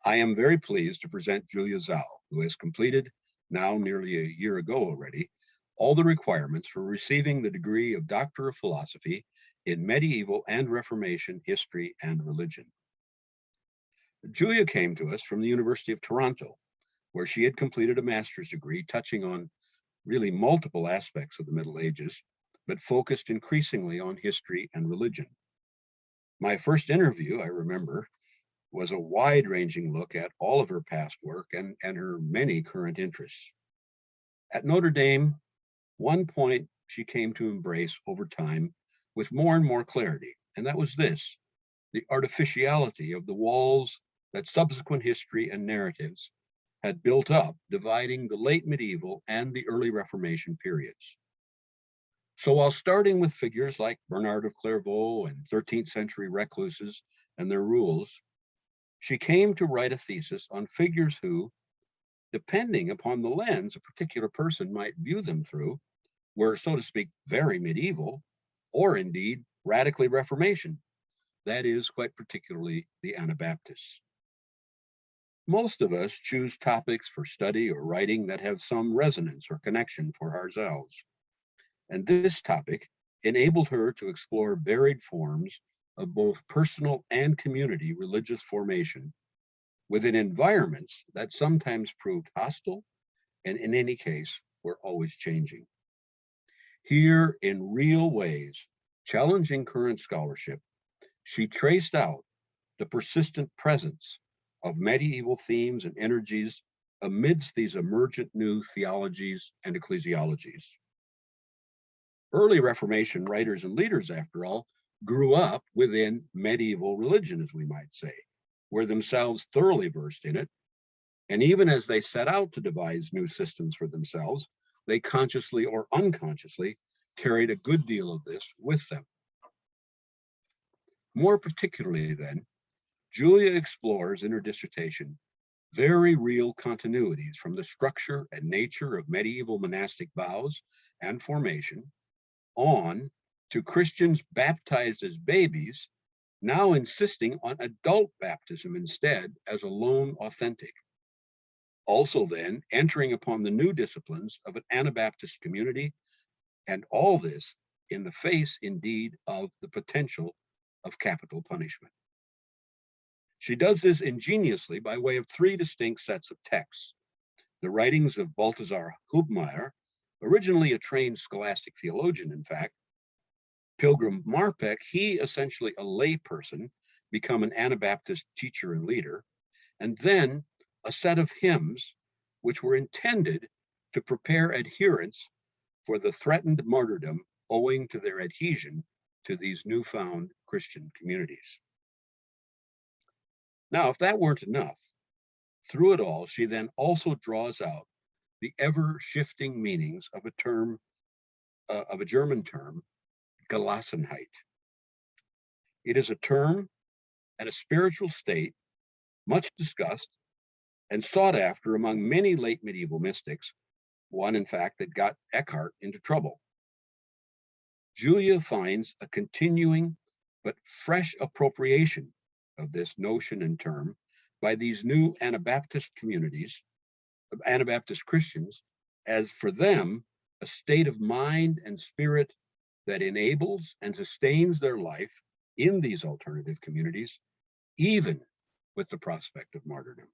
I am very pleased to present Julia Zhao, who has completed, now nearly a year ago already, all the requirements for receiving the degree of Doctor of Philosophy in Medieval and Reformation History and Religion. Julia came to us from the University of Toronto, where she had completed a master's degree touching on really multiple aspects of the Middle Ages, but focused increasingly on history and religion. My first interview, I remember, was a wide-ranging look at all of her past work and her many current interests. At Notre Dame, one point she came to embrace over time with more and more clarity, and that was this: the artificiality of the walls that subsequent history and narratives had built up, dividing the late medieval and the early Reformation periods. So while starting with figures like Bernard of Clairvaux and 13th century recluses and their rules, she came to write a thesis on figures who, depending upon the lens a particular person might view them through, were, so to speak, very medieval, or indeed radically Reformation, that is, quite particularly the Anabaptists. Most of us choose topics for study or writing that have some resonance or connection for ourselves. And this topic enabled her to explore varied forms of both personal and community religious formation within environments that sometimes proved hostile and in any case were always changing. Here, in real ways, challenging current scholarship, she traced out the persistent presence of medieval themes and energies amidst these emergent new theologies and ecclesiologies. Early Reformation writers and leaders, after all, grew up within medieval religion, as we might say, were themselves thoroughly versed in it, and even as they set out to devise new systems for themselves, they consciously or unconsciously carried a good deal of this with them. More particularly then, Julia explores in her dissertation very real continuities from the structure and nature of medieval monastic vows and formation on to Christians baptized as babies, now insisting on adult baptism instead as alone authentic. Also then entering upon the new disciplines of an Anabaptist community, and all this in the face indeed of the potential of capital punishment. She does this ingeniously by way of three distinct sets of texts: the writings of Balthasar Hubmaier, originally a trained scholastic theologian, in fact, Pilgrim Marpeck, he essentially a lay person, become an Anabaptist teacher and leader, and then a set of hymns which were intended to prepare adherents for the threatened martyrdom owing to their adhesion to these newfound Christian communities. Now, if that weren't enough, through it all, she then also draws out the ever-shifting meanings of a German term, Gelassenheit. It is a term and a spiritual state much discussed and sought after among many late medieval mystics, one, in fact, that got Eckhart into trouble. Julia finds a continuing but fresh appropriation of this notion and term by these new Anabaptist communities, Anabaptist Christians, as for them, a state of mind and spirit that enables and sustains their life in these alternative communities, even with the prospect of martyrdom.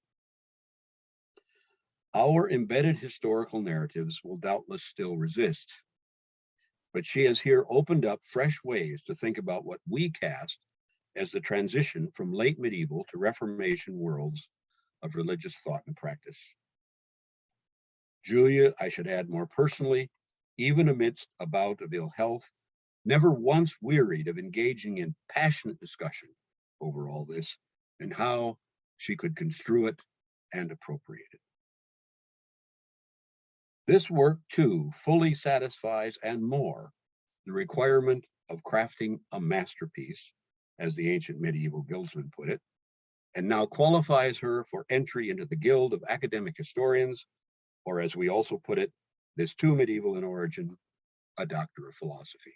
Our embedded historical narratives will doubtless still resist, but she has here opened up fresh ways to think about what we cast as the transition from late medieval to Reformation worlds of religious thought and practice. Julia, I should add more personally, even amidst a bout of ill health, never once wearied of engaging in passionate discussion over all this and how she could construe it and appropriate it. This work, too, fully satisfies and more the requirement of crafting a masterpiece, as the ancient medieval guildsmen put it, and now qualifies her for entry into the Guild of Academic Historians, or as we also put it, this too medieval in origin, a Doctor of Philosophy.